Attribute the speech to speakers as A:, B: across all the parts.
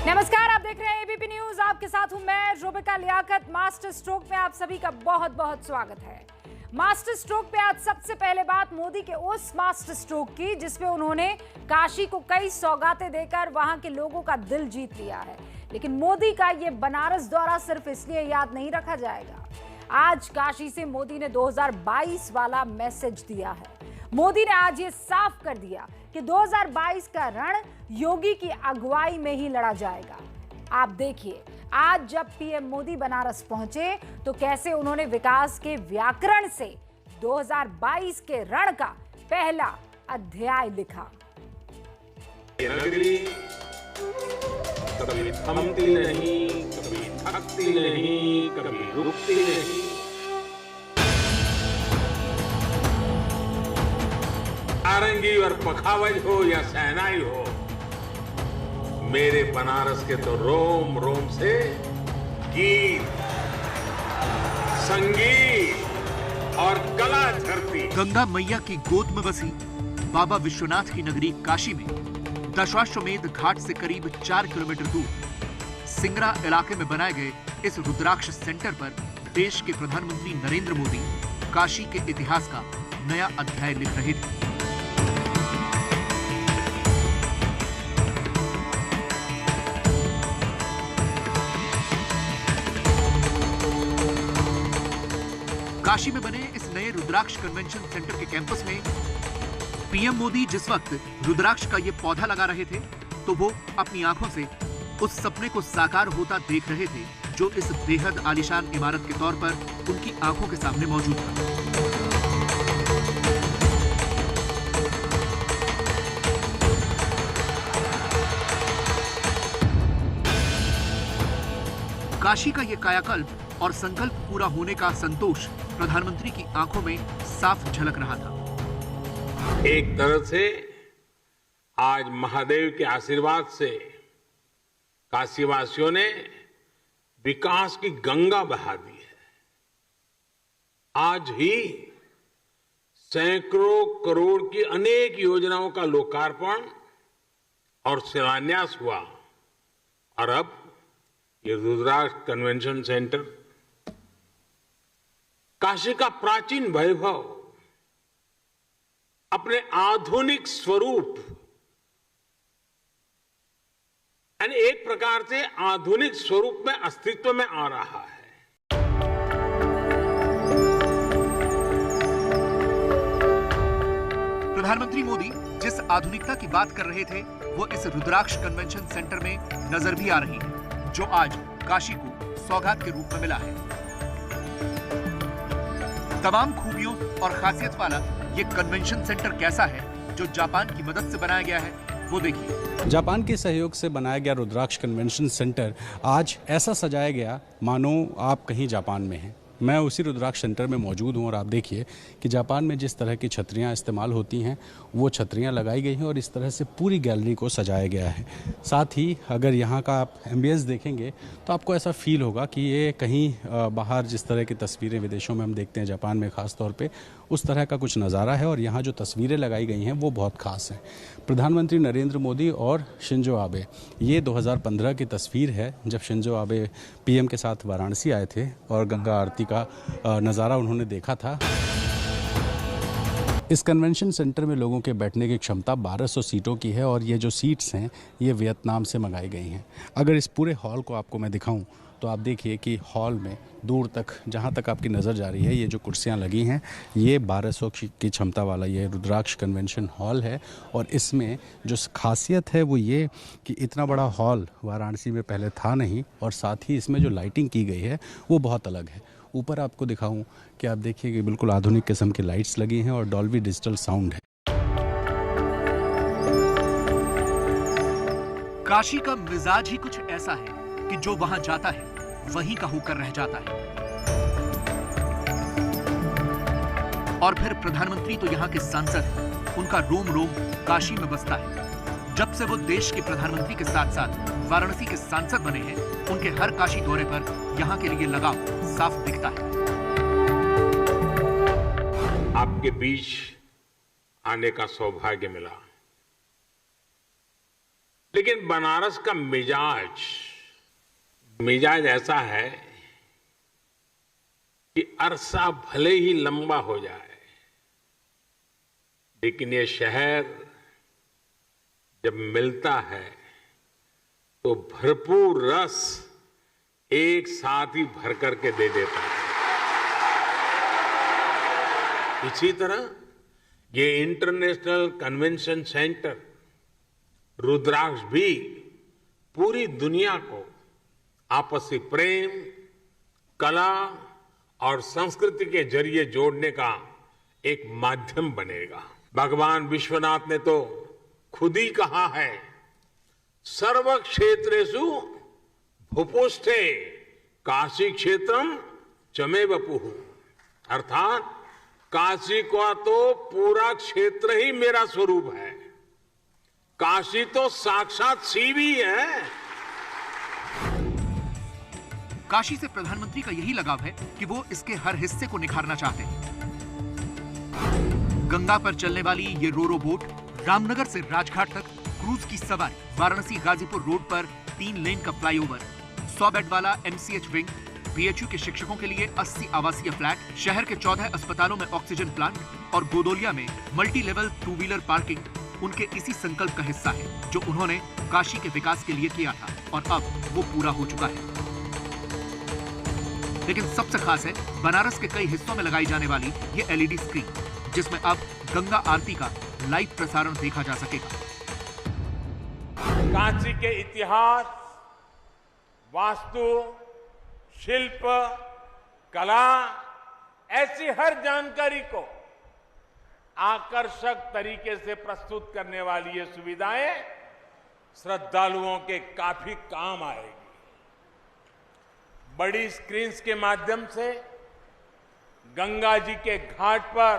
A: नमस्कार, आप देख रहे हैं एबीपी न्यूज। आपके साथ हूं मैं रुबिका लियाकत। मास्टर स्ट्रोक में आप सभी का बहुत बहुत स्वागत है। मास्टर स्ट्रोक पे आज सबसे पहले बात मोदी के उस मास्टर स्ट्रोक की जिसमें उन्होंने काशी को कई सौगातें देकर वहां के लोगों का दिल जीत लिया है। लेकिन मोदी का ये बनारस दौरा सिर्फ इसलिए याद नहीं रखा जाएगा। आज काशी से मोदी ने 2022 वाला मैसेज दिया है। मोदी ने आज ये साफ कर दिया कि 2022 का रण योगी की अगुवाई में ही लड़ा जाएगा। आप देखिए, आज जब पीएम मोदी बनारस पहुंचे तो कैसे उन्होंने विकास के व्याकरण से 2022 के रण का पहला अध्याय लिखा।
B: नगरी कभी थमती नहीं, कभी थकती नहीं, कभी रुकती नहीं। नारंगी और पखावज हो या शहनाई हो, मेरे बनारस के तो रोम रोम से गीत, संगीत और कला झरती।
C: गंगा मैया की गोद में बसी बाबा विश्वनाथ की नगरी काशी में दशाश्वमेध घाट से करीब 4 किलोमीटर दूर सिंगरा इलाके में बनाए गए इस रुद्राक्ष सेंटर पर देश के प्रधानमंत्री नरेंद्र मोदी काशी के इतिहास का नया अध्याय लिख रहे थे। काशी में बने इस नए रुद्राक्ष कन्वेंशन सेंटर के कैंपस में पीएम मोदी जिस वक्त रुद्राक्ष का ये पौधा लगा रहे थे तो वो अपनी आंखों से उस सपने को साकार होता देख रहे थे जो इस बेहद आलीशान इमारत के तौर पर उनकी आंखों के सामने मौजूद था। काशी का ये कायाकल्प और संकल्प पूरा होने का संतोष प्रधानमंत्री की आंखों में साफ झलक रहा था।
B: एक तरह से आज महादेव के आशीर्वाद से काशीवासियों ने विकास की गंगा बहा दी है। आज ही सैकड़ों करोड़ की अनेक योजनाओं का लोकार्पण और शिलान्यास हुआ और अब ये रुद्राक्ष कन्वेंशन सेंटर काशी का प्राचीन वैभव अपने आधुनिक स्वरूप यानी एक प्रकार से आधुनिक स्वरूप में अस्तित्व में आ रहा है।
C: प्रधानमंत्री मोदी जिस आधुनिकता की बात कर रहे थे वो इस रुद्राक्ष कन्वेंशन सेंटर में नजर भी आ रही है, जो आज काशी को सौगात के रूप में मिला है। तमाम खूबियों और खासियत वाला ये कन्वेंशन सेंटर कैसा है जो जापान की मदद से बनाया गया है, वो देखिए।
D: जापान के सहयोग से बनाया गया रुद्राक्ष कन्वेंशन सेंटर आज ऐसा सजाया गया मानो आप कहीं जापान में हैं। मैं उसी रुद्राक्ष सेंटर में मौजूद हूं और आप देखिए कि जापान में जिस तरह की छतरियां इस्तेमाल होती हैं वो छतरियां लगाई गई हैं और इस तरह से पूरी गैलरी को सजाया गया है। साथ ही अगर यहाँ का आप एम्बियंस देखेंगे तो आपको ऐसा फील होगा कि ये कहीं बाहर जिस तरह की तस्वीरें विदेशों में हम देखते हैं, जापान में ख़ास तौर पे उस तरह का कुछ नज़ारा है। और यहाँ जो तस्वीरें लगाई गई हैं वो बहुत ख़ास हैं। प्रधानमंत्री नरेंद्र मोदी और शिंजो आबे, ये 2015 की तस्वीर है जब शिंजो आबे पीएम के साथ वाराणसी आए थे और गंगा आरती का नज़ारा उन्होंने देखा था। इस कन्वेंशन सेंटर में लोगों के बैठने की क्षमता 1200 सीटों की है और ये जो सीट्स हैं ये वियतनाम से मंगाई गई हैं। अगर इस पूरे हॉल को आपको मैं दिखाऊं तो आप देखिए कि हॉल में दूर तक जहां तक आपकी नज़र जा रही है ये जो कुर्सियां लगी हैं ये 1200 की क्षमता वाला ये रुद्राक्ष कन्वेंशन हॉल है। और इसमें जो खासियत है वो ये कि इतना बड़ा हॉल वाराणसी में पहले था नहीं और साथ ही इसमें जो लाइटिंग की गई है वो बहुत अलग है। ऊपर आपको दिखाऊं कि आप देखिए कि बिल्कुल आधुनिक किस्म की लाइट्स लगी हैं और डॉल्बी डिजिटल साउंड है।
C: काशी का मिजाज ही कुछ ऐसा है कि जो वहां जाता है वहीं का होकर रह जाता है। और फिर प्रधानमंत्री तो यहाँ के सांसद हैं, उनका रोम रोम काशी में बसता है। जब से वो देश के प्रधानमंत्री के साथ साथ वाराणसी के सांसद बने हैं, उनके हर काशी दौरे पर यहाँ के लिए लगाव साफ दिखता है।
B: आपके बीच आने का सौभाग्य मिला। लेकिन बनारस का मिजाज ऐसा है कि अरसा भले ही लंबा हो जाए, लेकिन ये शहर जब मिलता है तो भरपूर रस एक साथ ही भर करके दे देता है। इसी तरह ये इंटरनेशनल कन्वेंशन सेंटर रुद्राक्ष भी पूरी दुनिया को आपसी प्रेम, कला और संस्कृति के जरिए जोड़ने का एक माध्यम बनेगा। भगवान विश्वनाथ ने तो खुद ही कहा है, सर्व क्षेत्रेषु भूपुष्ठे काशी क्षेत्रम चमे वपुः, अर्थात काशी का तो पूरा क्षेत्र ही मेरा स्वरूप है। काशी तो साक्षात शिव ही है।
C: काशी से प्रधानमंत्री का यही लगाव है कि वो इसके हर हिस्से को निखारना चाहते हैं। गंगा पर चलने वाली ये रोरो बोट रामनगर से राजघाट तक क्रूज की सवारी, वाराणसी गाजीपुर रोड पर 3 लेन का फ्लाईओवर, 100 बेड वाला MCH विंग, BHU के शिक्षकों के लिए 80 आवासीय फ्लैट, शहर के 14 अस्पतालों में ऑक्सीजन प्लांट और गोदोलिया में मल्टी लेवल 2 व्हीलर पार्किंग उनके इसी संकल्प का हिस्सा है जो उन्होंने काशी के विकास के लिए किया था और अब वो पूरा हो चुका है। लेकिन सबसे खास है बनारस के कई हिस्सों में लगाई जाने वाली ये LED स्क्रीन, जिसमें अब गंगा आरती का लाइव प्रसारण देखा जा सकेगा।
B: काशी के इतिहास, वास्तु, शिल्प, कला, ऐसी हर जानकारी को आकर्षक तरीके से प्रस्तुत करने वाली ये सुविधाएं श्रद्धालुओं के काफी काम आएगी। बड़ी स्क्रीन्स के माध्यम से गंगा जी के घाट पर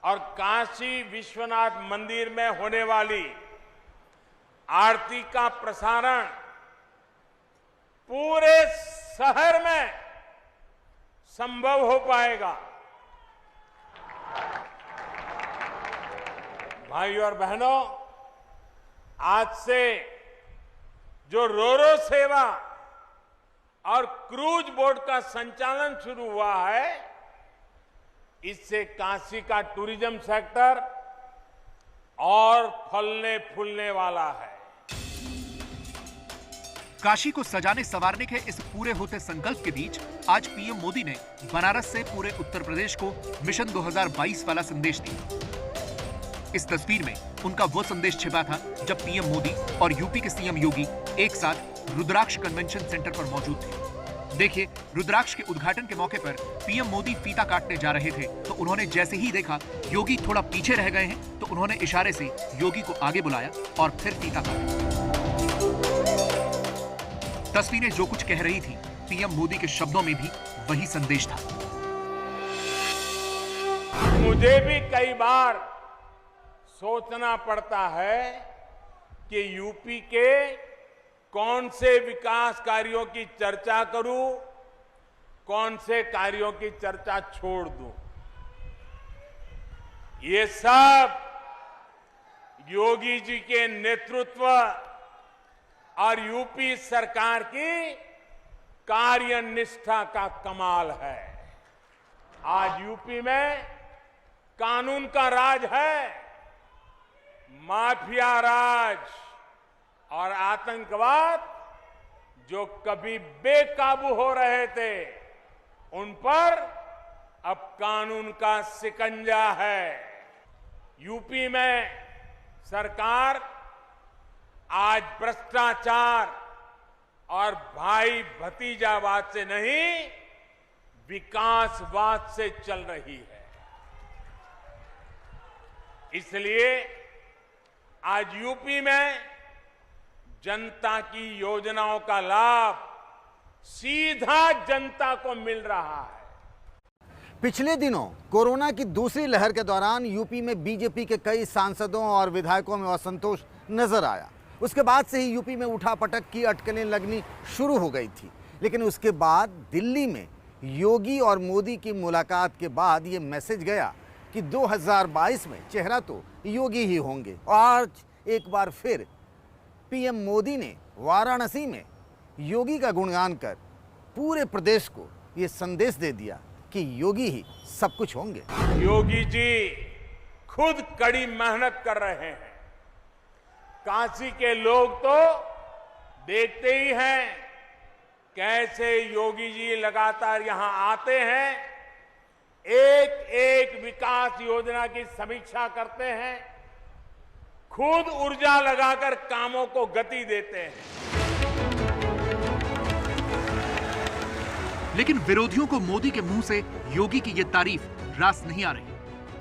B: और काशी विश्वनाथ मंदिर में होने वाली आरती का प्रसारण पूरे शहर में संभव हो पाएगा। भाइयों और बहनों, आज से जो रोरो सेवा और क्रूज बोट का संचालन शुरू हुआ है, इससे काशी का टूरिज्म सेक्टर और फलने फूलने वाला है।
C: काशी को सजाने संवारने के इस पूरे होते संकल्प के बीच आज PM मोदी ने बनारस से पूरे उत्तर प्रदेश को मिशन 2022 वाला संदेश दिया। इस तस्वीर में उनका वो संदेश छिपा था जब PM मोदी और यूपी के CM योगी एक साथ रुद्राक्ष कन्वेंशन सेंटर पर मौजूद थे। देखिए, रुद्राक्ष के उद्घाटन के मौके पर PM मोदी फीता काटने जा रहे थे तो उन्होंने जैसे ही देखा योगी थोड़ा पीछे रह गए हैं तो उन्होंने इशारे से योगी को आगे बुलाया और फिर फीता काटा। तस्वीरें जो कुछ कह रही थी, PM मोदी के शब्दों में भी वही संदेश था।
B: मुझे भी कई बार सोचना पड़ता है कि यूपी के कौन से विकास कार्यों की चर्चा करूं, कौन से कार्यों की चर्चा छोड़ दूं। ये सब योगी जी के नेतृत्व और यूपी सरकार की कार्यनिष्ठा का कमाल है। आज यूपी में कानून का राज है, माफिया राज और आतंकवाद जो कभी बेकाबू हो रहे थे, उन पर अब कानून का शिकंजा है। यूपी में सरकार आज भ्रष्टाचार और भाई भतीजावाद से नहीं, विकासवाद से चल रही है। इसलिए आज यूपी में जनता की योजनाओं का लाभ सीधा जनता को मिल रहा है।
E: पिछले दिनों कोरोना की दूसरी लहर के दौरान यूपी में बीजेपी के कई सांसदों और विधायकों में असंतोष नजर आया। उसके बाद से ही यूपी में उठापटक की अटकलें लगनी शुरू हो गई थी। लेकिन उसके बाद दिल्ली में योगी और मोदी की मुलाकात के बाद ये मैसेज गया कि 2022 में चेहरा तो योगी ही होंगे। और आज एक बार फिर पीएम मोदी ने वाराणसी में योगी का गुणगान कर पूरे प्रदेश को ये संदेश दे दिया कि योगी ही सब कुछ होंगे।
B: योगी जी खुद कड़ी मेहनत कर रहे हैं। काशी के लोग तो देखते ही हैं कैसे योगी जी लगातार यहां आते हैं, एक एक विकास योजना की समीक्षा करते हैं, खुद ऊर्जा लगाकर कामों को गति देते हैं।
C: लेकिन विरोधियों को मोदी के मुंह से योगी की ये तारीफ रास नहीं आ रही।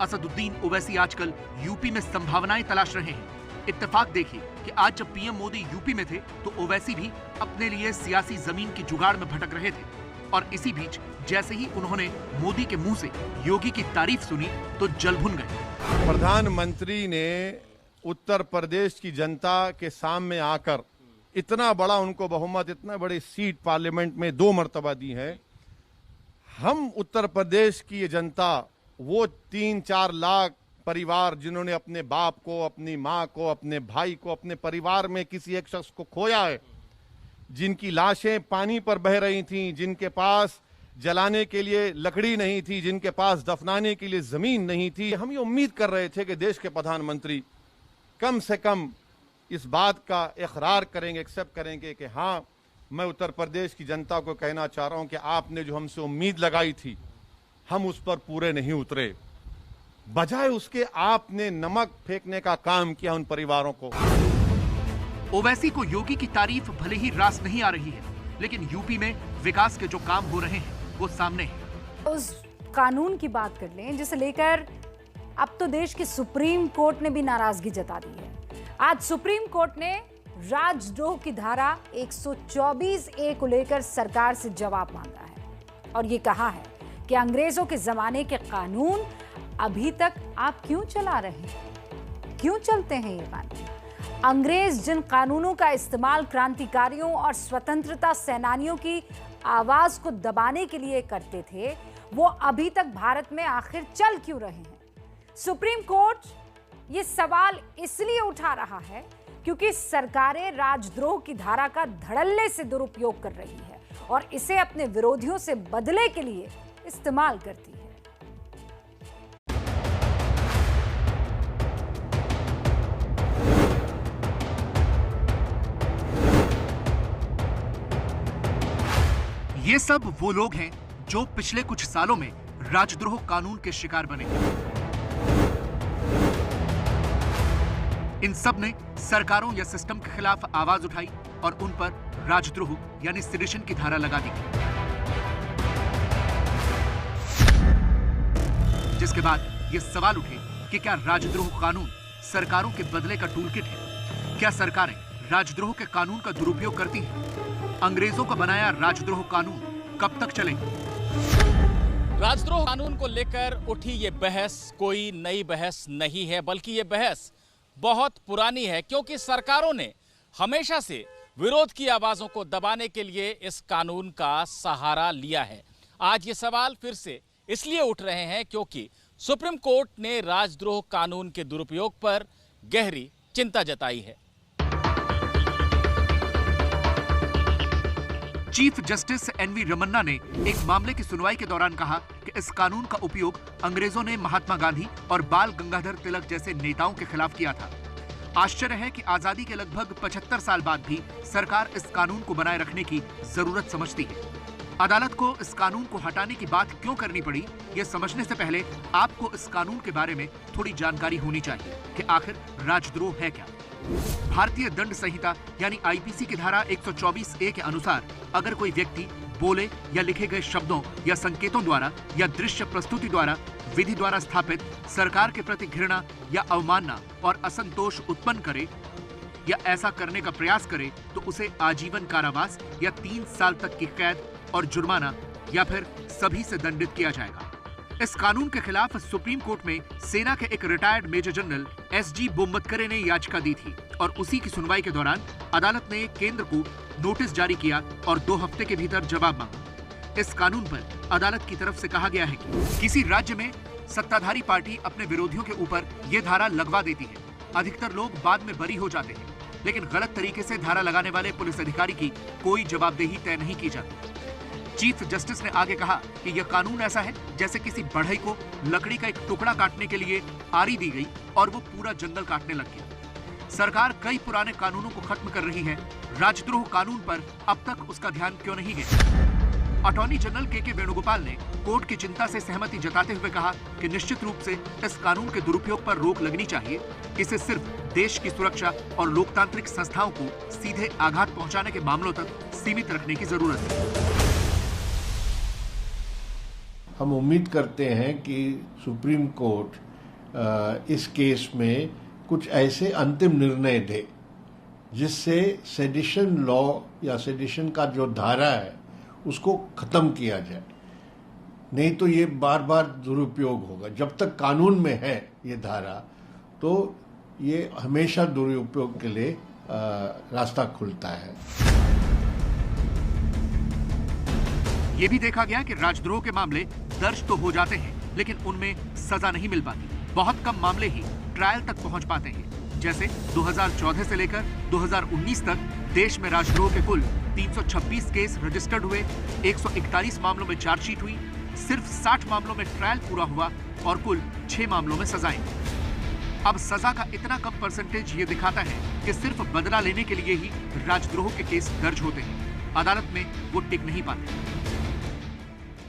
C: असदुद्दीन ओवैसी आजकल यूपी में संभावनाएं तलाश रहे हैं। इत्तेफाक देखिए कि आज जब पीएम मोदी यूपी में थे तो ओवैसी भी अपने लिए सियासी जमीन की जुगाड़ में भटक रहे थे। और इसी बीच जैसे ही उन्होंने मोदी के मुंह से योगी की तारीफ सुनी तो जल भुन गए।
F: प्रधानमंत्री ने उत्तर प्रदेश की जनता के सामने आकर इतना बड़ा उनको बहुमत, इतना बड़ी सीट पार्लियामेंट में 2 मर्तबा दी है। हम उत्तर प्रदेश की ये जनता, वो 3-4 लाख परिवार जिन्होंने अपने बाप को, अपनी माँ को, अपने भाई को, अपने परिवार में किसी एक शख्स को खोया है, जिनकी लाशें पानी पर बह रही थीं, जिनके पास जलाने के लिए लकड़ी नहीं थी, जिनके पास दफनाने के लिए जमीन नहीं थी, हम ये उम्मीद कर रहे थे कि देश के प्रधानमंत्री कम से कम इस बात का इकरार करेंगे, एक्सेप्ट करेंगे कि हाँ, मैं उत्तर प्रदेश की जनता को कहना चाह रहा हूं कि आपने जो हमसे उम्मीद लगाई थी हम उस पर पूरे नहीं उतरे। बजाय उसके आपने नमक फेंकने का काम किया उन परिवारों को।
C: ओवैसी को योगी की तारीफ भले ही रास नहीं आ रही है, लेकिन यूपी में विकास के जो काम हो रहे हैं वो सामने है।
A: उस कानून की बात कर लें जिसे लेकर अब तो देश की सुप्रीम कोर्ट ने भी नाराजगी जता दी है। आज सुप्रीम कोर्ट ने राजद्रोह की धारा 124A को लेकर सरकार से जवाब मांगा है और ये कहा है कि अंग्रेजों के जमाने के कानून अभी तक आप क्यों चला रहे हैं, क्यों चलते हैं ये कानून। अंग्रेज जिन कानूनों का इस्तेमाल क्रांतिकारियों और स्वतंत्रता सेनानियों की आवाज को दबाने के लिए करते थे, वो अभी तक भारत में आखिर चल क्यों रहे हैं। सुप्रीम कोर्ट ये सवाल इसलिए उठा रहा है क्योंकि सरकारें राजद्रोह की धारा का धड़ल्ले से दुरुपयोग कर रही है और इसे अपने विरोधियों से बदले के लिए इस्तेमाल करती है।
C: ये सब वो लोग हैं जो पिछले कुछ सालों में राजद्रोह कानून के शिकार बने। इन सब ने सरकारों या सिस्टम के खिलाफ आवाज उठाई और उन पर राजद्रोह यानी सेडिशन की धारा लगा दी, जिसके बाद ये सवाल उठे कि क्या राजद्रोह कानून सरकारों के बदले का टूलकिट है। क्या सरकारें राजद्रोह के कानून का दुरुपयोग करती हैं? अंग्रेजों का बनाया राजद्रोह कानून कब तक चलेगा?
G: राजद्रोह कानून को लेकर उठी ये बहस कोई नई बहस नहीं है, बल्कि ये बहस बहुत पुरानी है, क्योंकि सरकारों ने हमेशा से विरोध की आवाजों को दबाने के लिए इस कानून का सहारा लिया है। आज ये सवाल फिर से इसलिए उठ रहे हैं क्योंकि सुप्रीम कोर्ट ने राजद्रोह कानून के दुरुपयोग पर गहरी चिंता जताई है।
C: चीफ जस्टिस एनवी रमन्ना ने एक मामले की सुनवाई के दौरान कहा कि इस कानून का उपयोग अंग्रेजों ने महात्मा गांधी और बाल गंगाधर तिलक जैसे नेताओं के खिलाफ किया था। आश्चर्य है कि आजादी के लगभग 75 साल बाद भी सरकार इस कानून को बनाए रखने की जरूरत समझती है। अदालत को इस कानून को हटाने की बात क्यों करनी पड़ी, ये समझने से पहले आपको इस कानून के बारे में थोड़ी जानकारी होनी चाहिए कि आखिर राजद्रोह है क्या। भारतीय दंड संहिता यानी आईपीसी की धारा 124A के अनुसार अगर कोई व्यक्ति बोले या लिखे गए शब्दों या संकेतों द्वारा या दृश्य प्रस्तुति द्वारा विधि द्वारा स्थापित सरकार के प्रति घृणा या अवमानना और असंतोष उत्पन्न करे या ऐसा करने का प्रयास करे तो उसे आजीवन कारावास या 3 साल तक की कैद और जुर्माना या फिर सभी से दंडित किया जाएगा। इस कानून के खिलाफ सुप्रीम कोर्ट में सेना के एक रिटायर्ड मेजर जनरल SG बोम्मतकरे ने याचिका दी थी और उसी की सुनवाई के दौरान अदालत ने केंद्र को नोटिस जारी किया और 2 हफ्ते के भीतर जवाब मांगा। इस कानून पर अदालत की तरफ से कहा गया है कि किसी राज्य में सत्ताधारी पार्टी अपने विरोधियों के ऊपर ये धारा लगवा देती है। अधिकतर लोग बाद में बरी हो जाते हैं। लेकिन गलत तरीके से धारा लगाने वाले पुलिस अधिकारी की कोई जवाबदेही तय नहीं की जाती। चीफ जस्टिस ने आगे कहा कि यह कानून ऐसा है जैसे किसी बढ़ई को लकड़ी का एक टुकड़ा काटने के लिए आरी दी गई और वो पूरा जंगल काटने लग गया। सरकार कई पुराने कानूनों को खत्म कर रही है, राजद्रोह कानून पर अब तक उसका ध्यान क्यों नहीं गया? अटॉर्नी जनरल के वेणुगोपाल ने कोर्ट की चिंता से सहमति जताते हुए कहा कि निश्चित रूप से इस कानून के दुरुपयोग पर रोक लगनी चाहिए। इसे सिर्फ देश की सुरक्षा और लोकतांत्रिक संस्थाओं को सीधे आघात पहुंचाने के मामलों तक सीमित रखने की जरूरत है।
H: हम उम्मीद करते हैं कि सुप्रीम कोर्ट इस केस में कुछ ऐसे अंतिम निर्णय दे जिससे सेडिशन लॉ या सेडिशन का जो धारा है उसको खत्म किया जाए, नहीं तो ये बार बार दुरुपयोग होगा। जब तक कानून में है ये धारा तो ये हमेशा दुरुपयोग के लिए रास्ता खुलता है।
C: ये भी देखा गया कि राजद्रोह के मामले दर्ज तो हो जाते हैं लेकिन उनमें सजा नहीं मिल पाती। बहुत कम मामले ही ट्रायल तक पहुंच पाते हैं। जैसे 2014 से लेकर 2019 तक देश में राजद्रोह के कुल 326 केस रजिस्टर्ड हुए, 141 मामलों में चार्जशीट हुई, सिर्फ 60 मामलों में ट्रायल पूरा हुआ और कुल 6 मामलों में सजाएं। अब सजा का इतना कम परसेंटेज ये दिखाता है कि सिर्फ बदला लेने के लिए ही राजद्रोह के केस दर्ज होते हैं। अदालत में वो टिक नहीं पाते।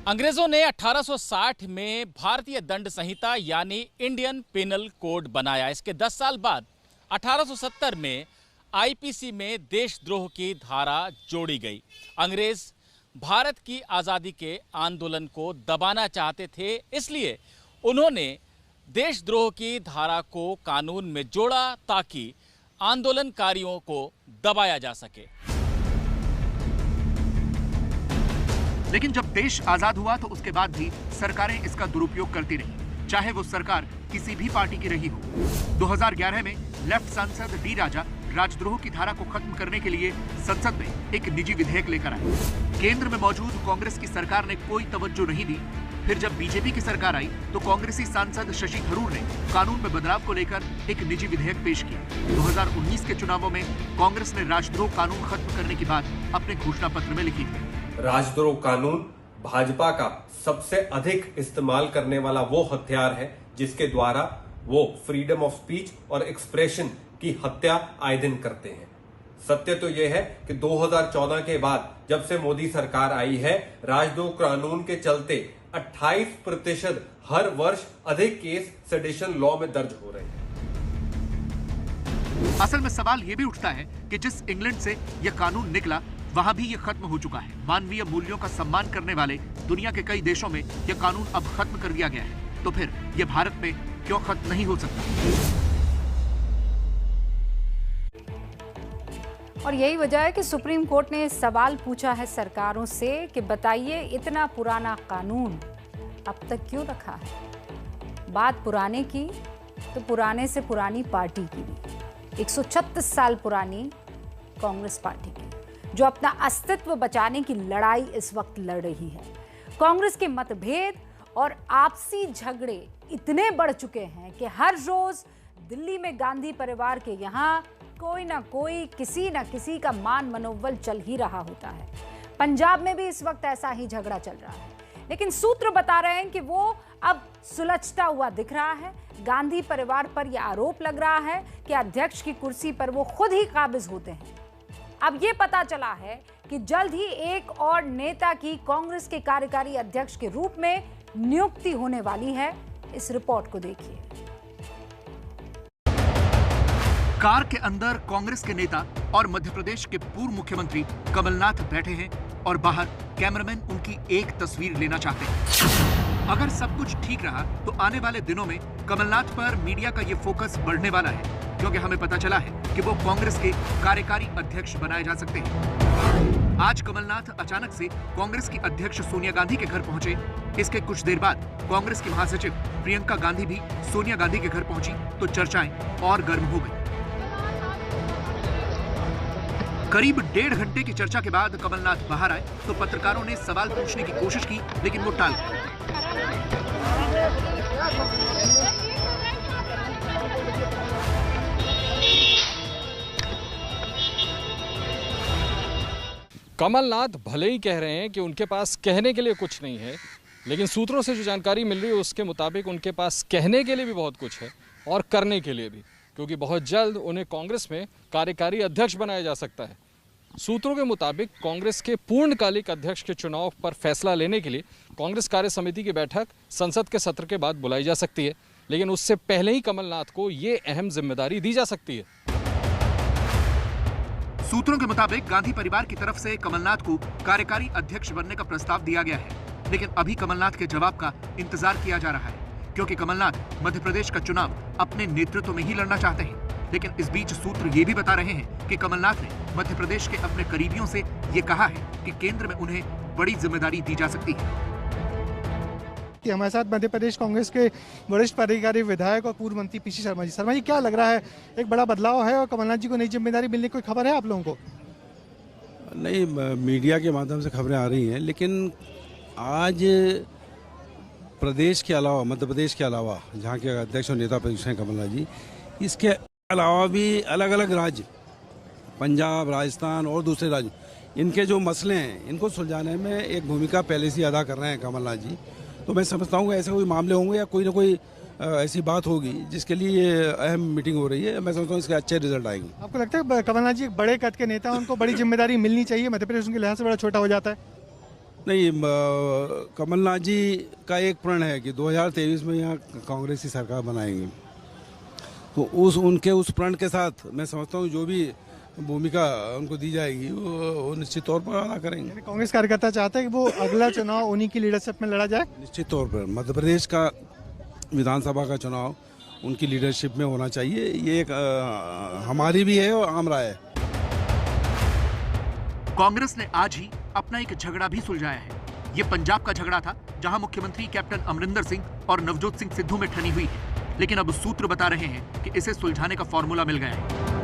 G: अंग्रेजों ने 1860 में भारतीय दंड संहिता यानी इंडियन पेनल कोड बनाया। इसके 10 साल बाद 1870 में आईपीसी में देशद्रोह की धारा जोड़ी गई। अंग्रेज भारत की आजादी के आंदोलन को दबाना चाहते थे, इसलिए उन्होंने देशद्रोह की धारा को कानून में जोड़ा ताकि आंदोलनकारियों को दबाया जा सके।
C: लेकिन जब देश आजाद हुआ तो उसके बाद भी सरकारें इसका दुरुपयोग करती रही, चाहे वो सरकार किसी भी पार्टी की रही हो। 2011 में लेफ्ट सांसद डी राजा राजद्रोह की धारा को खत्म करने के लिए संसद में एक निजी विधेयक लेकर आए। केंद्र में मौजूद कांग्रेस की सरकार ने कोई तवज्जो नहीं दी। फिर जब बीजेपी की सरकार आई तो कांग्रेसी सांसद शशि थरूर ने कानून में बदलाव को लेकर एक निजी विधेयक पेश किया। 2019 के चुनावों में कांग्रेस ने राजद्रोह कानून खत्म करने की बात अपने घोषणा पत्र में लिखी थी।
I: राजद्रोह कानून भाजपा का सबसे अधिक इस्तेमाल करने वाला वो हथियार है जिसके द्वारा वो फ्रीडम ऑफ स्पीच और एक्सप्रेशन की हत्या आए दिन करते हैं। सत्य तो यह है कि 2014 के बाद जब से मोदी सरकार आई है, राजद्रोह कानून के चलते 28% हर वर्ष अधिक केस सेडिशन लॉ में दर्ज हो रहे हैं।
C: असल में सवाल यह भी उठता है कि जिस इंग्लैंड से यह कानून निकला वहां भी यह खत्म हो चुका है। मानवीय मूल्यों का सम्मान करने वाले दुनिया के कई देशों में यह कानून अब खत्म कर दिया गया है, तो फिर यह भारत में क्यों खत्म नहीं हो सकता?
A: और यही वजह है कि सुप्रीम कोर्ट ने सवाल पूछा है सरकारों से कि बताइए इतना पुराना कानून अब तक क्यों रखा है। बात पुराने की तो पुराने से पुरानी पार्टी की भी, 136 साल पुरानी कांग्रेस पार्टी की, जो अपना अस्तित्व बचाने की लड़ाई इस वक्त लड़ रही है। कांग्रेस के मतभेद और आपसी झगड़े इतने बढ़ चुके हैं कि हर रोज दिल्ली में गांधी परिवार के यहाँ कोई ना कोई किसी ना किसी का मान मनोबल चल ही रहा होता है। पंजाब में भी इस वक्त ऐसा ही झगड़ा चल रहा है, लेकिन सूत्र बता रहे हैं कि वो अब सुलझता हुआ दिख रहा है। गांधी परिवार पर यह आरोप लग रहा है कि अध्यक्ष की कुर्सी पर वो खुद ही काबिज होते हैं। अब ये पता चला है कि जल्द ही एक और नेता की कांग्रेस के कार्यकारी अध्यक्ष के रूप में नियुक्ति होने वाली है। इस रिपोर्ट को देखिए।
C: कार के अंदर कांग्रेस के नेता और मध्य प्रदेश के पूर्व मुख्यमंत्री कमलनाथ बैठे हैं और बाहर कैमरामैन उनकी एक तस्वीर लेना चाहते हैं। अगर सब कुछ ठीक रहा तो आने वाले दिनों में कमलनाथ पर मीडिया का ये फोकस बढ़ने वाला है, क्योंकि हमें पता चला है कि वो कांग्रेस के कार्यकारी अध्यक्ष बनाए जा सकते हैं। आज कमलनाथ अचानक से कांग्रेस की अध्यक्ष सोनिया गांधी के घर पहुंचे। इसके कुछ देर बाद कांग्रेस की महासचिव प्रियंका गांधी भी सोनिया गांधी के घर पहुंची तो चर्चाएं और गर्म हो गई। करीब 1.5 घंटे की चर्चा के बाद कमलनाथ बाहर आए तो पत्रकारों ने सवाल पूछने की कोशिश की, लेकिन वो टाल गए।
J: कमलनाथ भले ही कह रहे हैं कि उनके पास कहने के लिए कुछ नहीं है, लेकिन सूत्रों से जो जानकारी मिल रही है उसके मुताबिक उनके पास कहने के लिए भी बहुत कुछ है और करने के लिए भी, क्योंकि बहुत जल्द उन्हें कांग्रेस में कार्यकारी अध्यक्ष बनाया जा सकता है। सूत्रों के मुताबिक कांग्रेस के पूर्णकालिक अध्यक्ष के चुनाव पर फैसला लेने के लिए कांग्रेस कार्य समिति की बैठक संसद के सत्र के बाद बुलाई जा सकती है, लेकिन उससे पहले ही कमलनाथ को ये अहम जिम्मेदारी दी जा सकती है।
C: सूत्रों के मुताबिक गांधी परिवार की तरफ से कमलनाथ को कार्यकारी अध्यक्ष बनने का प्रस्ताव दिया गया है, लेकिन अभी कमलनाथ के जवाब का इंतजार किया जा रहा है, क्योंकि कमलनाथ मध्य प्रदेश का चुनाव अपने नेतृत्व में ही लड़ना चाहते हैं। लेकिन इस बीच सूत्र ये भी बता रहे हैं कि कमलनाथ ने मध्य प्रदेश के अपने करीबियों से ये कहा है कि केंद्र में उन्हें बड़ी जिम्मेदारी दी जा सकती है।
K: हमारे साथ मध्य प्रदेश कांग्रेस के वरिष्ठ पदाधिकारी विधायक और पूर्व मंत्री पीसी शर्मा जी। शर्मा जी, क्या लग रहा है, एक बड़ा बदलाव है और कमलनाथ जी को नई जिम्मेदारी मिलने की कोई खबर है आप लोगों को?
D: नहीं, मीडिया के माध्यम से खबरें आ रही हैं, लेकिन आज प्रदेश के अलावा, मध्य प्रदेश के अलावा, जहाँ के अध्यक्ष और नेता प्रतिपक्ष हैं कमलनाथ जी, इसके अलावा भी अलग अलग राज्य, पंजाब, राजस्थान और दूसरे राज्य, इनके जो मसले हैं इनको सुलझाने में एक भूमिका पहले से अदा कर रहे हैं कमलनाथ जी। तो मैं समझता हूँ कि ऐसे कोई मामले होंगे या कोई ना कोई ऐसी बात होगी जिसके लिए ये अहम मीटिंग हो रही है। मैं समझता हूँ इसके अच्छे रिजल्ट आएंगे। आपको लगता है कमलनाथ जी एक बड़े कद के नेता, उनको बड़ी जिम्मेदारी मिलनी चाहिए? मध्य प्रदेश उनके लिहाज से बड़ा छोटा हो जाता है? नहीं, कमलनाथ जी का एक प्रण है कि 2023 में यहाँ कांग्रेस की सरकार बनाएंगे, तो उनके उस प्रण के साथ मैं समझता हूँ जो भी भूमिका उनको दी जाएगी वो निश्चित तौर पर अदा करेंगे। कांग्रेस कार्यकर्ता चाहते हैं कि वो अगला चुनाव उन्हीं की लीडरशिप में लड़ा जाए? निश्चित तौर पर मध्य प्रदेश का विधानसभा का चुनाव उनकी लीडरशिप में होना चाहिए, ये एक हमारी भी है और आम राय है।
C: कांग्रेस ने आज ही अपना एक झगड़ा भी सुलझाया है। ये पंजाब का झगड़ा था, जहां मुख्यमंत्री कैप्टन अमरिंदर सिंह और नवजोत सिंह सिद्धू में ठनी हुई है, लेकिन अब सूत्र बता रहे हैं कि इसे सुलझाने का फॉर्मूला मिल गया है।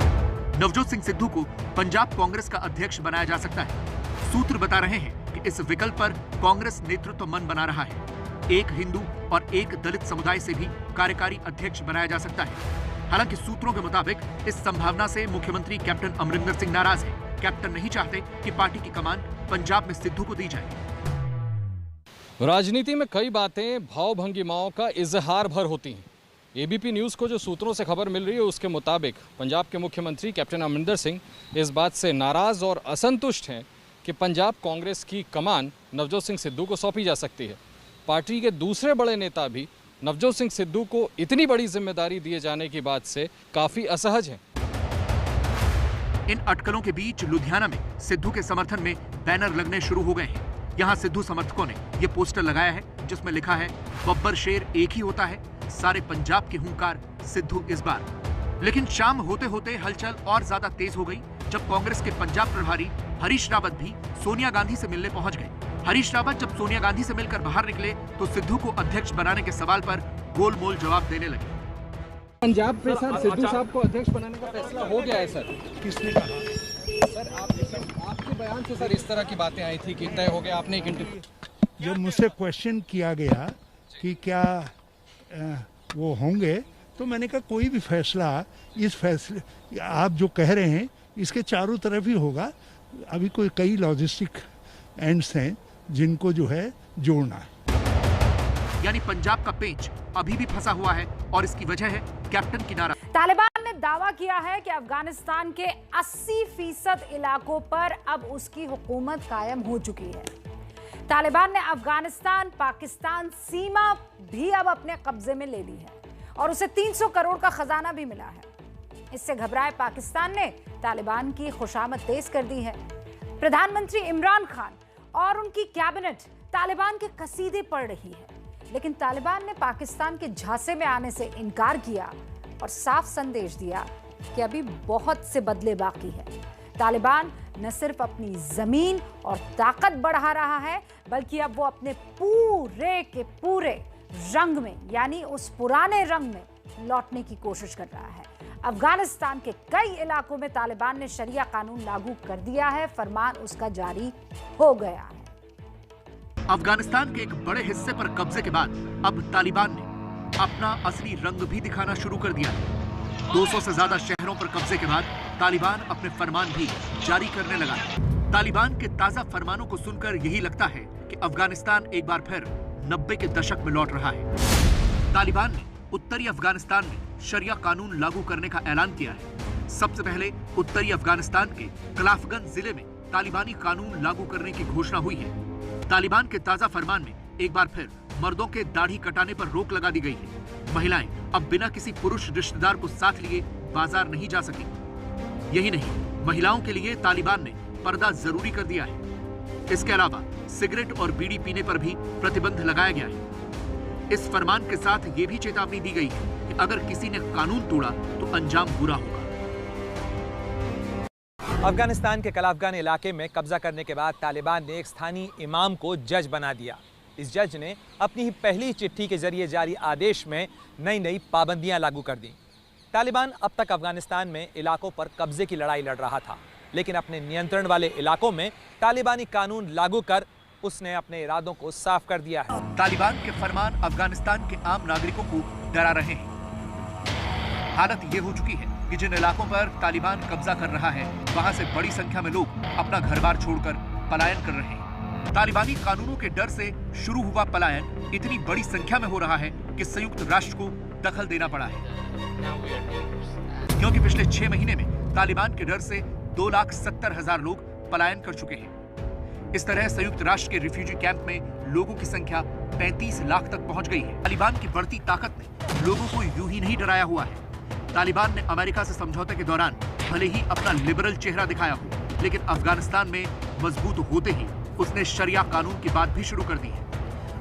C: नवजोत सिंह सिद्धू को पंजाब कांग्रेस का अध्यक्ष बनाया जा सकता है। सूत्र बता रहे हैं कि इस विकल्प पर कांग्रेस नेतृत्व मन बना रहा है। एक हिंदू और एक दलित समुदाय से भी कार्यकारी अध्यक्ष बनाया जा सकता है। हालांकि सूत्रों के मुताबिक इस संभावना से मुख्यमंत्री कैप्टन अमरिंदर सिंह नाराज है। कैप्टन नहीं चाहते कि पार्टी की कमान पंजाब में सिद्धू को दी जाए।
J: राजनीति में कई बातें भाव भंगिमाओं का इजहार भर होती हैं। एबीपी न्यूज़ को जो सूत्रों से खबर मिल रही है उसके मुताबिक पंजाब के मुख्यमंत्री कैप्टन अमरिंदर सिंह इस बात से नाराज और असंतुष्ट हैं कि पंजाब कांग्रेस की कमान नवजोत सिंह सिद्धू को सौंपी जा सकती है। पार्टी के दूसरे बड़े नेता भी नवजोत सिंह सिद्धू को इतनी बड़ी जिम्मेदारी दिए जाने की बात से काफी असहज हैं।
C: इन अटकलों के बीच लुधियाना में सिद्धू के समर्थन में बैनर लगने शुरू हो गए हैं। यहाँ सिद्धू समर्थकों ने ये पोस्टर लगाया है जिसमें लिखा है, बब्बर शेर एक ही होता है, सारे पंजाब के हुंकार सिद्धू इस बार। लेकिन शाम होते होते हलचल और ज्यादा तेज हो गई जब कांग्रेस के पंजाब प्रभारी हरीश रावत भी सोनिया गांधी से मिलने पहुंच गए। हरीश रावत जब सोनिया गांधी से मिलकर बाहर निकले तो सिद्धू को अध्यक्ष बनाने के सवाल पर गोलमोल जवाब देने लगे।
J: पंजाब पे सर सिद्धू साहब को अध्यक्ष बनाने का फैसला हो गया है सर। किसने कहा? सर आपके बयान से सर इस तरह की बातें आई थी कि तय हो गया। आपने एक इंटरव्यू
L: जब मुझसे क्वेश्चन किया गया कि क्या वो होंगे, तो मैंने कहा कोई भी फैसला, इस फैसले आप जो कह रहे हैं इसके चारों तरफ ही होगा। अभी कोई कई लॉजिस्टिक एंड्स हैं जिनको जो है जोड़ना है।
C: यानी पंजाब का पेंच अभी भी फंसा हुआ है और इसकी वजह है कैप्टन की नाराजगी।
A: तालिबान ने दावा किया है कि अफगानिस्तान के 80% इलाकों पर अब उसकी हुकूमत कायम हो चुकी है। तालिबान ने अफगानिस्तान पाकिस्तान सीमा भी अब अपने कब्जे में ले ली है और उसे 300 करोड़ का खजाना भी मिला है। इससे घबराए पाकिस्तान ने तालिबान की खुशामद तेज कर दी है। प्रधानमंत्री इमरान खान और उनकी कैबिनेट तालिबान के कसीदे पढ़ रही है, लेकिन तालिबान ने पाकिस्तान के झांसे में आने से इनकार किया और साफ संदेश दिया कि अभी बहुत से बदले बाकी है। तालिबान न सिर्फ अपनी जमीन और ताकत बढ़ा रहा है, बल्कि अब वो अपने पूरे के पूरे रंग में, यानी उस पुराने रंग में लौटने की कोशिश कर रहा है। अफगानिस्तान के कई इलाकों में तालिबान ने शरिया कानून लागू कर दिया है, फरमान उसका जारी हो गया है।
C: अफगानिस्तान के एक बड़े हिस्से पर कब्जे के बाद अब तालिबान ने अपना असली रंग भी दिखाना शुरू कर दिया है। 200 से ज्यादा शहरों पर कब्जे के बाद तालिबान अपने फरमान भी जारी करने लगा है। तालिबान के ताजा फरमानों को सुनकर यही लगता है कि अफगानिस्तान एक बार फिर 90 के दशक में लौट रहा है। तालिबान ने उत्तरी अफगानिस्तान में शरिया कानून लागू करने का ऐलान किया है। सबसे पहले उत्तरी अफगानिस्तान के कलाफगंज जिले में तालिबानी कानून लागू करने की घोषणा हुई है। तालिबान के ताजा फरमान में एक बार फिर मर्दों के दाढ़ी कटाने पर रोक लगा दी गई है। महिलाएं अब बिना किसी पुरुष रिश्तेदार को साथ लिए बाजार नहीं जा सकेंगी। यही नहीं, महिलाओं के लिए तालिबान ने पर्दा जरूरी कर दिया है। इसके अलावा सिगरेट और बीड़ी पीने पर भी प्रतिबंध लगाया गया है। इस फरमान के साथ ये भी चेतावनी दी गई है कि अगर किसी ने कानून तोड़ा तो अंजाम बुरा होगा।
M: अफगानिस्तान के कलाफगन इलाके में कब्जा करने के बाद तालिबान ने एक स्थानीय इमाम को जज बना दिया। इस जज ने अपनी ही पहली चिट्ठी के जरिए जारी आदेश में नई पाबंदियां लागू कर दी। तालिबान अब तक अफगानिस्तान में इलाकों पर कब्जे की लड़ाई लड़ रहा था, लेकिन अपने नियंत्रण वाले इलाकों में तालिबानी कानून लागू कर उसने अपने इरादों को साफ कर दिया है।
C: तालिबान के फरमान अफगानिस्तान के आम नागरिकों को डरा रहे हैं। हालत ये हो चुकी है कि जिन इलाकों पर तालिबान कब्जा कर रहा है, वहां से बड़ी संख्या में लोग अपना घर-बार छोड़कर पलायन कर रहे हैं। तालिबानी कानूनों के डर से शुरू हुआ पलायन इतनी बड़ी संख्या में हो रहा है कि संयुक्त राष्ट्र को दखल देना पड़ा है, क्योंकि पिछले 6 महीने में तालिबान के डर से 2,70,000 लोग पलायन कर चुके हैं। इस तरह संयुक्त राष्ट्र के रिफ्यूजी कैंप में लोगों की संख्या 35 लाख तक पहुंच गई है। तालिबान की बढ़ती ताकत ने लोगों को यूं ही नहीं डराया हुआ है। तालिबान ने अमेरिका से समझौते के दौरान भले ही अपना लिबरल चेहरा दिखाया हो, लेकिन अफगानिस्तान में मजबूत होते ही उसने शरिया कानून की बात भी शुरू कर दी है।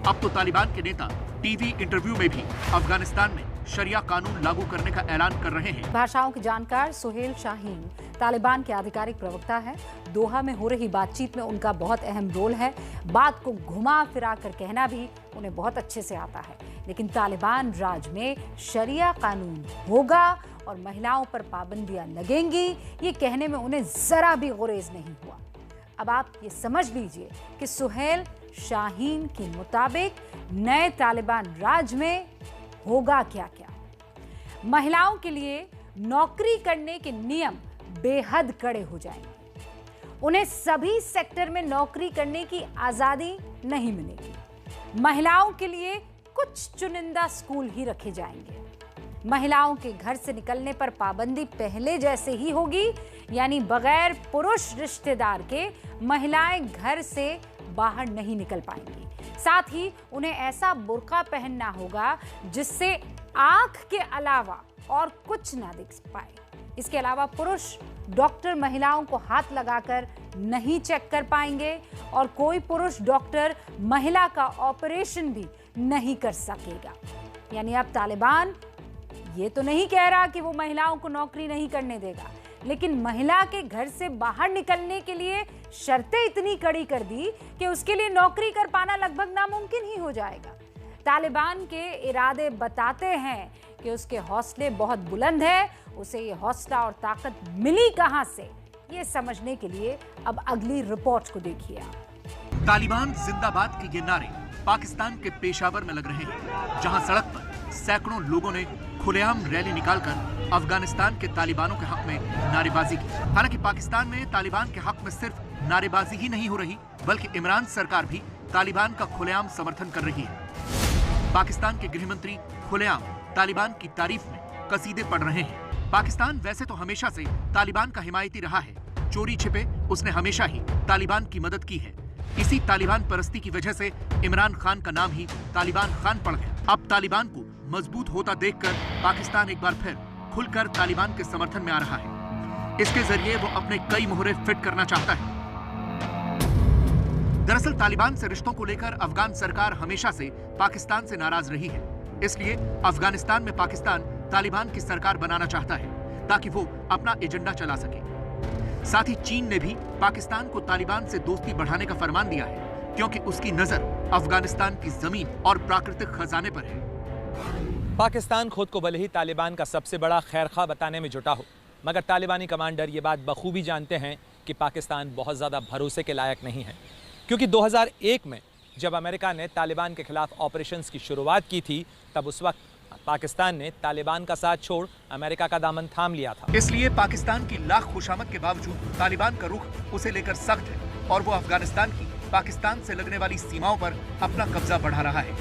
C: अब तो तालिबान के नेता टीवी इंटरव्यू में भी अफगानिस्तान में शरिया कानून लागू करने का ऐलान कर रहे हैं।
A: भाषाओं के जानकार सुहेल शाहीन तालिबान के आधिकारिक प्रवक्ता है। दोहा में हो रही बातचीत में उनका बहुत अहम रोल है। बात को घुमा फिरा कर कहना भी उन्हें बहुत अच्छे से आता है। लेकिन तालिबान राज में शरिया कानून होगा और महिलाओं पर पाबंदियां लगेंगी, ये कहने में उन्हें जरा भी गुरेज नहीं हुआ। अब आप ये समझ लीजिए कि सुहेल शाहीन के मुताबिक नए तालिबान राज में होगा क्या क्या। महिलाओं के लिए नौकरी करने के नियम बेहद कड़े हो जाएंगे। उन्हें सभी सेक्टर में नौकरी करने की आजादी नहीं मिलेगी। महिलाओं के लिए कुछ चुनिंदा स्कूल ही रखे जाएंगे। महिलाओं के घर से निकलने पर पाबंदी पहले जैसे ही होगी, यानी बगैर पुरुष रिश्तेदार के महिलाएं घर से बाहर नहीं निकल पाएंगी। साथ ही उन्हें ऐसा बुर्का पहनना होगा जिससे आंख के अलावा और कुछ ना दिख पाए। इसके अलावा पुरुष डॉक्टर महिलाओं को हाथ लगाकर नहीं चेक कर पाएंगे और कोई पुरुष डॉक्टर महिला का ऑपरेशन भी नहीं कर सकेगा। यानी अब तालिबान ये तो नहीं कह रहा कि वो महिलाओं को नौकरी नहीं करने देगा, लेकिन महिला के घर से बाहर निकलने के लिए शर्तें इतनी कड़ी कर दी कि उसके लिए नौकरी कर पाना लगभग नामुमकिन ही हो जाएगा। तालिबान के इरादे बताते हैं कि उसके हौसले बहुत बुलंद है। उसे ये हौसला और ताकत मिली कहां से, ये समझने के लिए अब अगली रिपोर्ट को देखिए आप।
C: तालिबान जिंदाबाद के ये नारे पाकिस्तान के पेशावर में लग रहे हैं, जहां सड़क पर सैकड़ों लोगों ने खुलेआम रैली निकालकर अफगानिस्तान के तालिबानों के हक में नारेबाजी की। हालांकि पाकिस्तान में तालिबान के हक में सिर्फ नारेबाजी ही नहीं हो रही, बल्कि इमरान सरकार भी तालिबान का खुलेआम समर्थन कर रही है। पाकिस्तान के गृह मंत्री खुलेआम तालिबान की तारीफ में कसीदे पढ़ रहे हैं। पाकिस्तान वैसे तो हमेशा से तालिबान का हिमायती रहा है। चोरी छिपे उसने हमेशा ही तालिबान की मदद की है। इसी तालिबान परस्ती की वजह से इमरान खान का नाम ही तालिबान खान पड़ गया। अब तालिबान को मजबूत होता देखकर पाकिस्तान एक बार फिर खुलकर तालिबान के समर्थन में आ रहा है। इसके जरिए वो अपने कई मोहरे फिट करना चाहता है। दरअसल तालिबान से रिश्तों को लेकर अफगान सरकार हमेशा से पाकिस्तान से नाराज रही है। इसलिए अफगानिस्तान में पाकिस्तान तालिबान की सरकार बनाना चाहता है ताकि वो अपना एजेंडा चला सके। साथ ही चीन ने भी पाकिस्तान को तालिबान से दोस्ती बढ़ाने का फरमान दिया है, क्योंकि उसकी नजर अफगानिस्तान की जमीन और प्राकृतिक खजाने पर है।
M: पाकिस्तान खुद को भले ही तालिबान का सबसे बड़ा खैरखा बताने में जुटा हो, मगर तालिबानी कमांडर ये बात बखूबी जानते हैं कि पाकिस्तान बहुत ज़्यादा भरोसे के लायक नहीं है। क्योंकि 2001 में जब अमेरिका ने तालिबान के खिलाफ ऑपरेशंस की शुरुआत की थी, तब उस वक्त पाकिस्तान ने तालिबान का साथ छोड़ अमेरिका का दामन थाम लिया था।
C: इसलिए पाकिस्तान की लाख खुशामद के बावजूद तालिबान का रुख उसे लेकर सख्त है और वो अफगानिस्तान की पाकिस्तान से लगने वाली सीमाओं पर अपना कब्जा बढ़ा रहा है।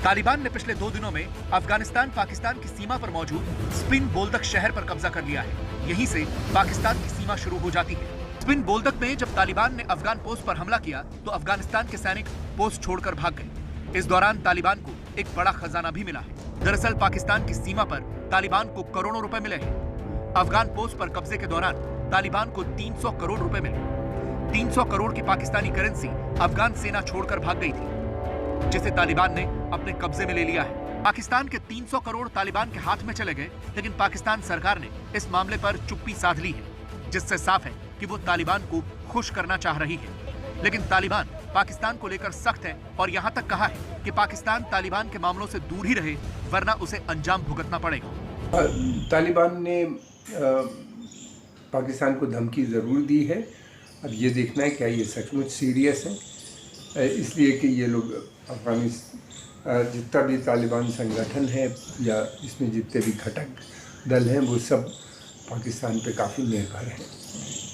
C: तालिबान ने पिछले 2 दिनों में अफगानिस्तान पाकिस्तान की सीमा पर मौजूद स्पिन बोल्दक शहर पर कब्जा कर लिया है। यहीं से पाकिस्तान की सीमा शुरू हो जाती है। स्पिन बोल्दक में जब तालिबान ने अफगान पोस्ट पर हमला किया तो अफगानिस्तान के सैनिक पोस्ट छोड़कर भाग गए। इस दौरान तालिबान को एक बड़ा खजाना भी मिला है। दरअसल पाकिस्तान की सीमा पर तालिबान को करोड़ों रुपए मिले हैं। अफगान पोस्ट पर कब्जे के दौरान तालिबान को 300 करोड़ रुपए मिले। 300 करोड़ की पाकिस्तानी करेंसी अफगान सेना छोड़कर भाग गई थी, जिसे तालिबान ने अपने कब्जे में ले लिया है। पाकिस्तान के 300 करोड़ तालिबान के हाथ में चले गए, लेकिन पाकिस्तान सरकार ने इस मामले पर चुप्पी साध ली है, जिससे साफ है कि वो तालिबान को खुश करना चाह रही है। लेकिन तालिबान पाकिस्तान को लेकर सख्त है और यहाँ तक कहा है कि पाकिस्तान तालिबान के मामलों से दूर ही रहे, वरना उसे अंजाम भुगतना पड़ेगा।
N: तालिबान ने पाकिस्तान को धमकी ज़रूर दी है। अब ये देखना है क्या ये सचमुच सीरियस है, इसलिए कि ये लोग अफगानिस्तान जितना भी तालिबान संगठन है या इसमें जितने भी घटक दल हैं वो सब पाकिस्तान पे काफ़ी निर्भर हैं।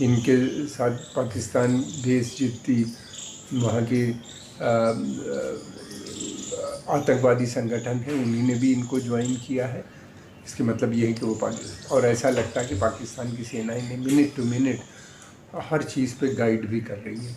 N: इनके साथ पाकिस्तान बेस जितनी वहाँ के आतंकवादी संगठन हैं उन्हीं ने भी इनको ज्वाइन किया है। इसके मतलब ये है कि वो पाकिस्तान, और ऐसा लगता है कि पाकिस्तान की सेना इन्हें मिनट टू मिनट हर चीज़ पे गाइड भी कर रही है।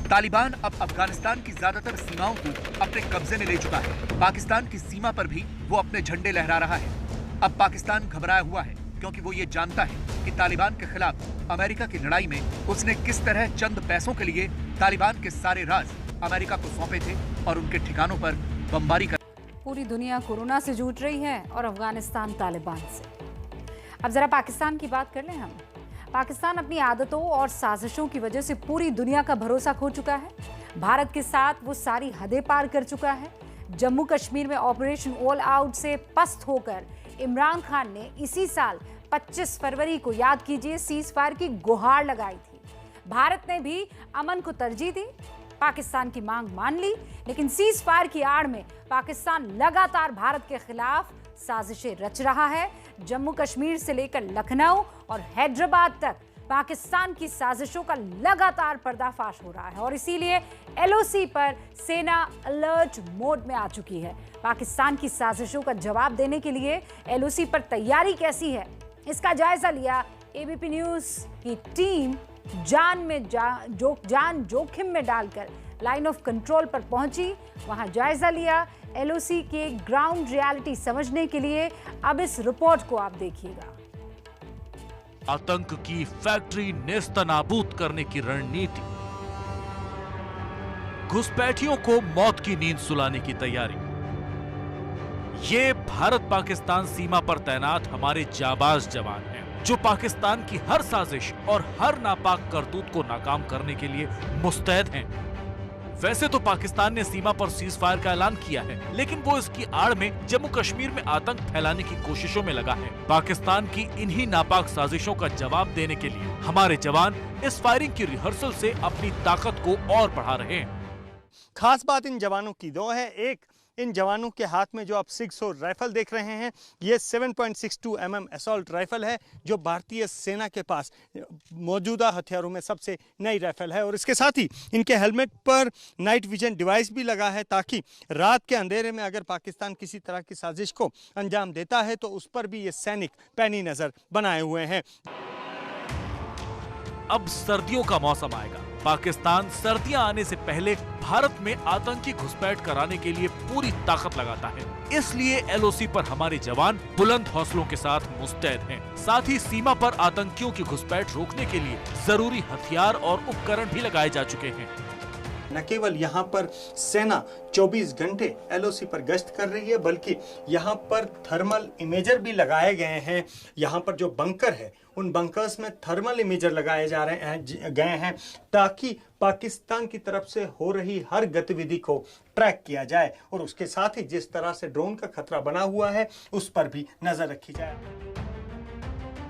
C: तालिबान अब अफगानिस्तान की ज्यादातर सीमाओं को अपने कब्जे में ले चुका है। पाकिस्तान की सीमा पर भी वो अपने झंडे लहरा रहा है। अब पाकिस्तान घबराया हुआ है क्योंकि वो ये जानता है कि तालिबान के खिलाफ अमेरिका की लड़ाई में उसने किस तरह चंद पैसों के लिए तालिबान के सारे राज अमेरिका को सौंपे थे और उनके ठिकानों पर बमबारी कर।
A: पूरी दुनिया कोरोना से जूझ रही है और अफगानिस्तान तालिबान से। अब जरा पाकिस्तान की बात कर लें हम। पाकिस्तान अपनी आदतों और साजिशों की वजह से पूरी दुनिया का भरोसा खो चुका है। भारत के साथ वो सारी हदें पार कर चुका है। जम्मू कश्मीर में ऑपरेशन ऑल आउट से पस्त होकर इमरान खान ने इसी साल 25 फरवरी को, याद कीजिए, सीज फायर की गुहार लगाई थी। भारत ने भी अमन को तरजीह दी, पाकिस्तान की मांग मान ली, लेकिन सीज फायर की आड़ में पाकिस्तान लगातार भारत के खिलाफ साजिशें रच रहा है। जम्मू कश्मीर से लेकर लखनऊ और हैदराबाद तक पाकिस्तान की साजिशों का लगातार पर्दाफाश हो रहा है और इसीलिए एलओसी पर सेना अलर्ट मोड में आ चुकी है। पाकिस्तान की साजिशों का जवाब देने के लिए एलओसी पर तैयारी कैसी है, इसका जायजा लिया एबीपी न्यूज की टीम। जान जोखिम में डालकर लाइन ऑफ कंट्रोल पर पहुंची, वहां जायजा लिया एलओसी के ग्राउंड रियलिटी समझने के लिए। अब इस रिपोर्ट को आप देखिएगा।
O: आतंक की फैक्ट्री नेस्तनाबूद करने की रणनीति, घुसपैठियों को मौत की नींद सुलाने की तैयारी, ये भारत पाकिस्तान सीमा पर तैनात हमारे जाबाज जवान हैं, जो पाकिस्तान की हर साजिश और हर नापाक करतूत को नाकाम करने के लिए मुस्तैद हैं। वैसे तो पाकिस्तान ने सीमा पर सीज फायर का ऐलान किया है, लेकिन वो इसकी आड़ में जम्मू कश्मीर में आतंक फैलाने की कोशिशों में लगा है। पाकिस्तान की इन्हीं नापाक साजिशों का जवाब देने के लिए हमारे जवान इस फायरिंग की रिहर्सल से अपनी ताकत को और बढ़ा रहे हैं।
P: खास बात इन जवानों की दो है। एक, इन जवानों के हाथ में जो आप 600 राइफल देख रहे हैं, ये 7.62 mm असॉल्ट राइफल है, जो भारतीय सेना के पास मौजूदा हथियारों में सबसे नई राइफल है। और इसके साथ ही इनके हेलमेट पर नाइट विजन डिवाइस भी लगा है, ताकि रात के अंधेरे में अगर पाकिस्तान किसी तरह की साजिश को अंजाम देता है तो उस पर भी ये सैनिक पैनी नजर बनाए हुए हैं।
O: अब सर्दियों का मौसम आएगा। पाकिस्तान सर्दियां आने से पहले भारत में आतंकी घुसपैठ कराने के लिए पूरी ताकत लगाता है। इसलिए एलओसी पर हमारे जवान बुलंद हौसलों के साथ मुस्तैद हैं। साथ ही सीमा पर आतंकियों की घुसपैठ रोकने के लिए जरूरी हथियार और उपकरण भी लगाए जा चुके हैं।
P: न केवल यहाँ पर सेना 24 घंटे एलओसी पर गश्त कर रही है, बल्कि यहाँ पर थर्मल इमेजर भी लगाए गए हैं। यहाँ पर जो बंकर है, उन बंकर्स में थर्मल इमेजर लगाए गए हैं ताकि पाकिस्तान की तरफ से हो रही हर गतिविधि को ट्रैक किया जाए और उसके साथ ही जिस तरह से ड्रोन का खतरा बना हुआ है उस पर भी नजर रखी जाए।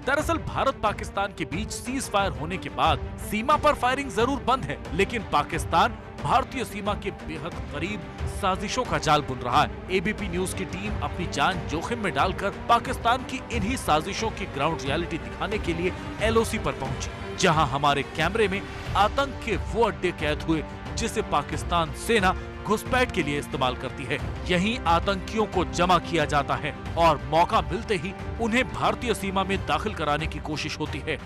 O: दरअसल भारत पाकिस्तान के बीच सीज फायर होने के बाद सीमा पर फायरिंग जरूर बंद है, लेकिन पाकिस्तान भारतीय सीमा के बेहद करीब साजिशों का जाल बुन रहा है। एबीपी न्यूज की टीम अपनी जान जोखिम में डालकर पाकिस्तान की इन्हीं साजिशों की ग्राउंड रियलिटी दिखाने के लिए एलओसी पर पहुंची, जहां हमारे कैमरे में आतंक के वो अड्डे कैद हुए जिसे पाकिस्तान सेना घुसपैठ के लिए इस्तेमाल करती है। यहीं आतंकियों को जमा किया जाता है और मौका मिलते ही उन्हें भारतीय सीमा में दाखिल कराने की कोशिश होती है।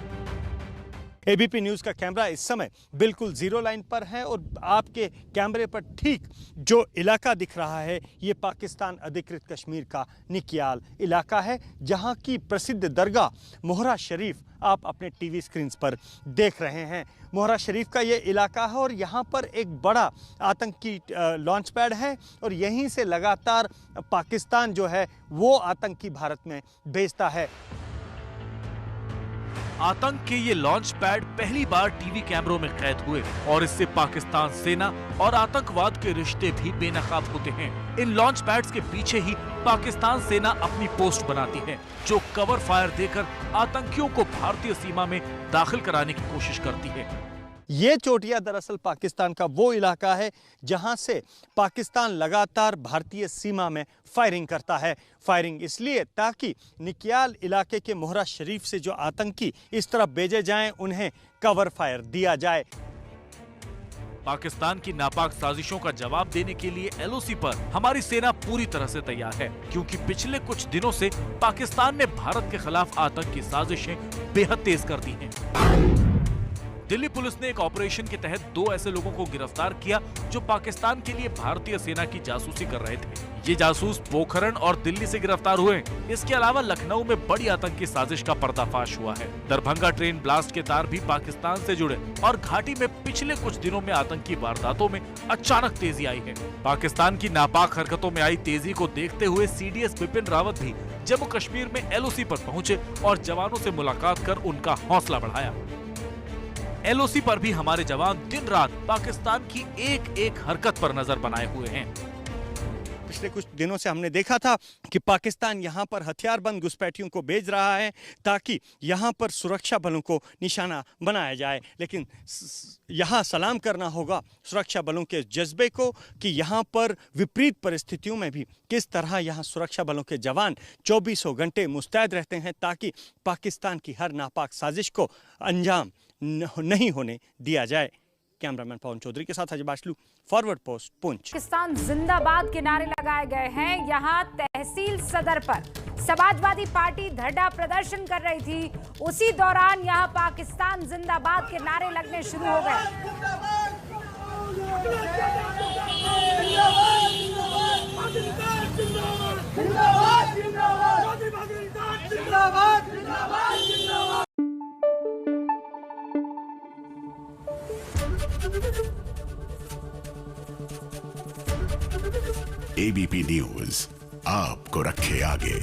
P: एबीपी न्यूज़ का कैमरा इस समय बिल्कुल जीरो लाइन पर है और आपके कैमरे पर ठीक जो इलाका दिख रहा है ये पाकिस्तान अधिकृत कश्मीर का निकियाल इलाका है, जहां की प्रसिद्ध दरगाह मोहरा शरीफ आप अपने टीवी स्क्रीन पर देख रहे हैं। मोहरा शरीफ का ये इलाका है और यहाँ पर एक बड़ा आतंकी लॉन्च पैड है और यहीं से लगातार पाकिस्तान जो है वो आतंकी भारत में भेजता है।
O: आतंक के ये लॉन्च पैड पहली बार टीवी कैमरों में कैद हुए और इससे पाकिस्तान सेना और आतंकवाद के रिश्ते भी बेनकाब होते हैं। इन लॉन्च पैड्स के पीछे ही पाकिस्तान सेना अपनी पोस्ट बनाती है, जो कवर फायर देकर आतंकियों को भारतीय सीमा में दाखिल कराने की कोशिश करती है।
P: ये चोटियां दरअसल पाकिस्तान का वो इलाका है जहां से पाकिस्तान लगातार भारतीय सीमा में फायरिंग करता है। फायरिंग इसलिए ताकि निकियाल इलाके के मोहरा शरीफ से जो आतंकी इस तरफ भेजे जाएं उन्हें कवर फायर दिया जाए।
O: पाकिस्तान की नापाक साजिशों का जवाब देने के लिए एलओसी पर हमारी सेना पूरी तरह से तैयार है, क्योंकि पिछले कुछ दिनों से पाकिस्तान ने भारत के खिलाफ आतंक की साजिशें बेहद तेज कर दी हैं। दिल्ली पुलिस ने एक ऑपरेशन के तहत 2 ऐसे लोगों को गिरफ्तार किया जो पाकिस्तान के लिए भारतीय सेना की जासूसी कर रहे थे। ये जासूस पोखरण और दिल्ली से गिरफ्तार हुए। इसके अलावा लखनऊ में बड़ी आतंकी साजिश का पर्दाफाश हुआ है। दरभंगा ट्रेन ब्लास्ट के तार भी पाकिस्तान से जुड़े और घाटी में पिछले कुछ दिनों में आतंकी वारदातों में अचानक तेजी आई है। पाकिस्तान की नापाक हरकतों में आई तेजी को देखते हुए सीडीएस बिपिन रावत भी जम्मू कश्मीर में एलओसी पर पहुंचे और जवानों से मुलाकात कर उनका हौसला बढ़ाया। एलओसी पर भी हमारे जवान दिन रात पाकिस्तान की एक एक हरकत पर नजर बनाए हुए हैं।
P: पिछले कुछ दिनों से हमने देखा था कि पाकिस्तान यहाँ पर हथियारबंद घुसपैठियों को भेज रहा है ताकि यहाँ पर सुरक्षा बलों को निशाना बनाया जाए, लेकिन यहाँ सलाम करना होगा सुरक्षा बलों के जज्बे को कि यहाँ पर विपरीत परिस्थितियों में भी किस तरह यहाँ सुरक्षा बलों के जवान 24 घंटे मुस्तैद रहते हैं ताकि पाकिस्तान की हर नापाक साजिश को अंजाम नहीं होने दिया जाए। कैमरामैन पवन चौधरी के साथ अजय बाशलू, फॉरवर्ड पोस्ट, पुंछ।
A: पाकिस्तान जिंदाबाद के नारे लगाए गए हैं। यहाँ तहसील सदर पर समाजवादी पार्टी धरना प्रदर्शन कर रही थी, उसी दौरान यहाँ पाकिस्तान जिंदाबाद के नारे लगने शुरू हो गए।
Q: एबीपी न्यूज आपको रखे आगे।